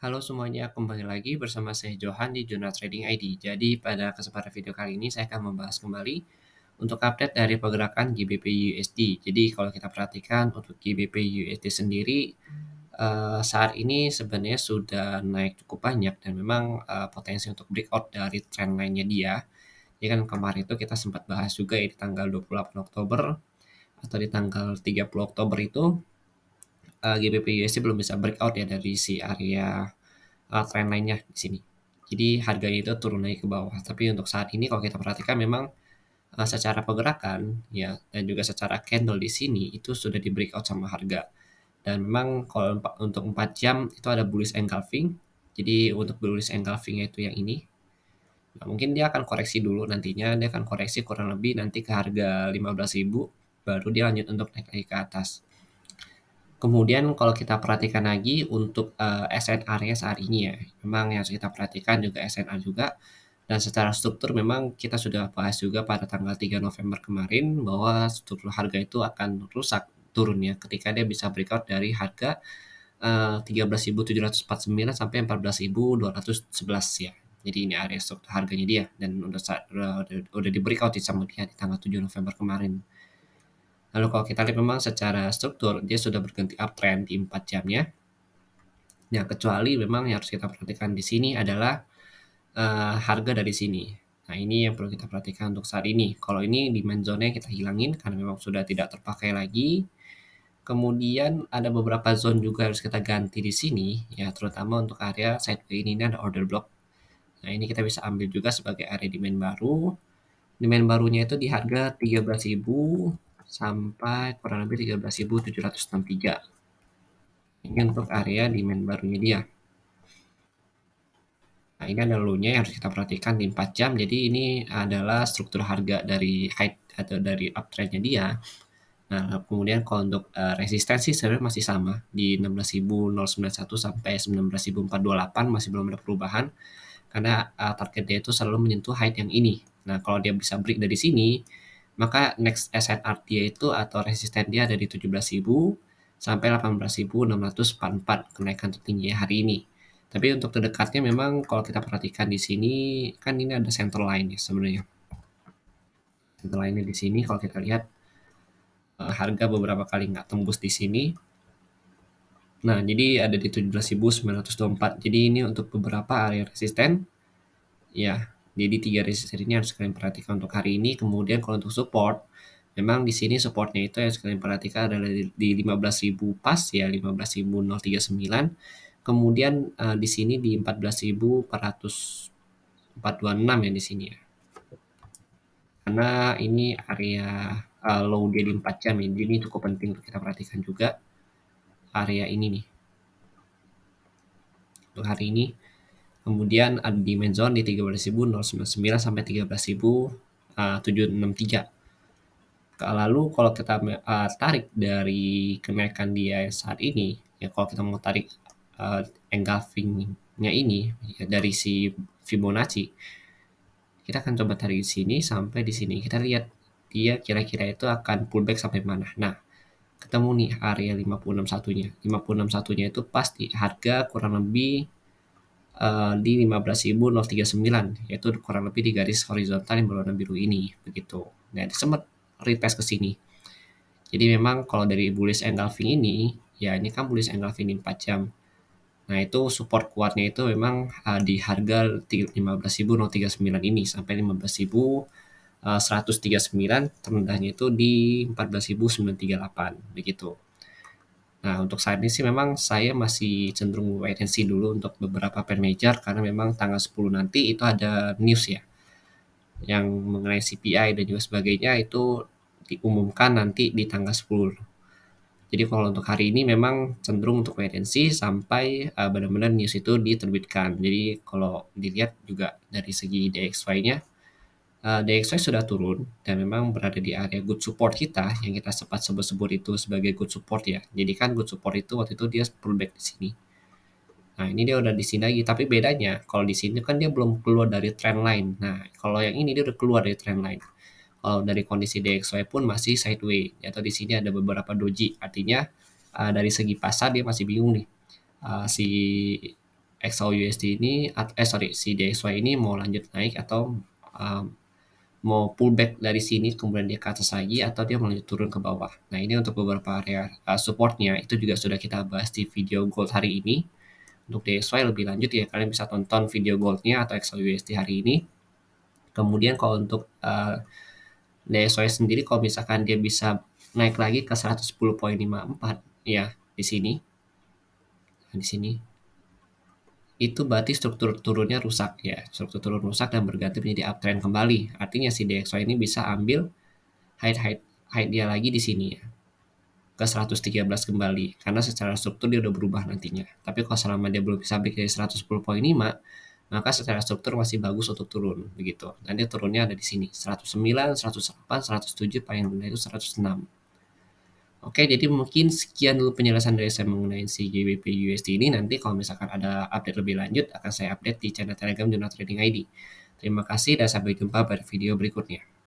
Halo semuanya, kembali lagi bersama saya Johan di Jurnal Trading ID. Jadi pada kesempatan video kali ini saya akan membahas kembali untuk update dari pergerakan GBP USD. Jadi kalau kita perhatikan untuk GBP USD sendiri saat ini sebenarnya sudah naik cukup banyak dan memang potensi untuk breakout dari trend line-nya dia. Jadi kan kemarin itu kita sempat bahas juga ya di tanggal 28 Oktober atau di tanggal 30 Oktober itu GBP USD belum bisa breakout ya dari si area trend line-nya di sini. Jadi harganya itu turun lagi ke bawah. Tapi untuk saat ini kalau kita perhatikan memang secara pergerakan ya dan juga secara candle di sini itu sudah di breakout sama harga. Dan memang kalau untuk 4 jam itu ada bullish engulfing. Jadi untuk bullish engulfing itu yang ini. Nah, mungkin dia akan koreksi dulu nantinya, dia akan koreksi kurang lebih nanti ke harga 15.000 baru dia lanjut untuk naik lagi ke atas. Kemudian kalau kita perhatikan lagi untuk SNR-nya saat ini ya, memang yang harus kita perhatikan juga SNR juga. Dan secara struktur memang kita sudah bahas juga pada tanggal 3 November kemarin bahwa struktur harga itu akan rusak turunnya ketika dia bisa breakout dari harga 13.749 sampai 14.211 ya. Jadi ini area struktur harganya dia dan udah di breakout sama dia di tanggal 7 November kemarin. Lalu kalau kita lihat memang secara struktur dia sudah berganti uptrend di 4 jamnya. Ya, kecuali memang yang harus kita perhatikan di sini adalah harga dari sini. Nah, ini yang perlu kita perhatikan untuk saat ini. Kalau ini demand zone-nya kita hilangin karena memang sudah tidak terpakai lagi. Kemudian ada beberapa zone juga harus kita ganti di sini, ya terutama untuk area sideway ini ada order block. Nah, ini kita bisa ambil juga sebagai area demand baru. Demand barunya itu di harga 13.000 sampai kurang lebih 13.763. Ini untuk area demand barunya dia. Nah, ini ada low-nya yang harus kita perhatikan di 4 jam. Jadi ini adalah struktur harga dari height atau dari uptrend-nya dia. Nah, kemudian kalau untuk resistensi sebenarnya masih sama di 16.091 sampai 19.428 masih belum ada perubahan karena target dia itu selalu menyentuh height yang ini. Nah, kalau dia bisa break dari sini, maka next SNR dia itu atau resisten dia ada di 17.000 sampai 18.644 kenaikan tertinggi hari ini. Tapi untuk terdekatnya memang kalau kita perhatikan di sini kan ini ada center line ya sebenarnya. Center line-nya di sini kalau kita lihat harga beberapa kali nggak tembus di sini. Nah, jadi ada di 17.924. Jadi ini untuk beberapa area resisten. Ya, jadi 3 resisten ini harus kalian perhatikan untuk hari ini. Kemudian kalau untuk support, memang di sini supportnya itu yang kalian perhatikan adalah di 15.000 pas ya, 15.039. Kemudian di sini di 14.426 ya di sini ya. Karena ini area low dia di 4 jam ya, jadi ini cukup penting untuk kita perhatikan juga area ini nih. Untuk hari ini. Kemudian ada di main zone di 13.099 sampai 13.763. Lalu kalau kita tarik dari kenaikan dia saat ini, ya kalau kita mau tarik engulfing-nya ini ya, dari si Fibonacci, kita akan coba tarik di sini sampai di sini. Kita lihat dia kira-kira itu akan pullback sampai mana. Nah, ketemu nih area 56 satunya. 56 satunya itu pas di harga kurang lebih di 15.039 yaitu kurang lebih di garis horizontal yang berwarna biru ini begitu. Nah, sempat retest ke sini. Jadi memang kalau dari bullish engulfing ini ya ini kan bullish engulfing di 4 jam. Nah, itu support kuatnya itu memang di harga 15.039 ini sampai 15.139, terendahnya itu di 14.938 begitu. Nah, untuk saat ini sih memang saya masih cenderung wait and see dulu untuk beberapa pair major karena memang tanggal 10 nanti itu ada news ya yang mengenai CPI dan juga sebagainya itu diumumkan nanti di tanggal 10. Jadi kalau untuk hari ini memang cenderung untuk wait and see sampai benar-benar news itu diterbitkan. Jadi kalau dilihat juga dari segi DXY-nya DXY sudah turun dan memang berada di area good support kita yang kita sempat sebut-sebut itu sebagai good support ya. Jadi kan good support itu waktu itu dia pullback di sini. Nah, ini dia udah di sini lagi, tapi bedanya kalau di sini kan dia belum keluar dari trend line. Nah, kalau yang ini dia udah keluar dari trend line. Kalau dari kondisi DXY pun masih sideways, atau di sini ada beberapa doji. Artinya dari segi pasar dia masih bingung nih. Si XAUUSD ini si DXY ini mau lanjut naik atau mau pullback dari sini kemudian dia ke atas lagi atau dia melanjut turun ke bawah. Nah, ini untuk beberapa area supportnya itu juga sudah kita bahas di video gold hari ini. Untuk DXY lebih lanjut ya kalian bisa tonton video goldnya atau XAUUSD hari ini. Kemudian kalau untuk DXY sendiri kalau misalkan dia bisa naik lagi ke 110.54 ya di sini. Nah, di sini itu berarti struktur turunnya rusak ya. Struktur turun rusak dan berganti menjadi uptrend kembali. Artinya si DXY ini bisa ambil height dia lagi di sini ya. Ke 113 kembali karena secara struktur dia udah berubah nantinya. Tapi kalau selama dia belum bisa break dari 110.5, maka secara struktur masih bagus untuk turun begitu. Nanti turunnya ada di sini 109, 108, 107, paling rendah itu 106. Oke, jadi mungkin sekian dulu penjelasan dari saya mengenai si GBP USD ini. Nanti kalau misalkan ada update lebih lanjut, akan saya update di channel Telegram Jurnal Trading ID. Terima kasih dan sampai jumpa pada video berikutnya.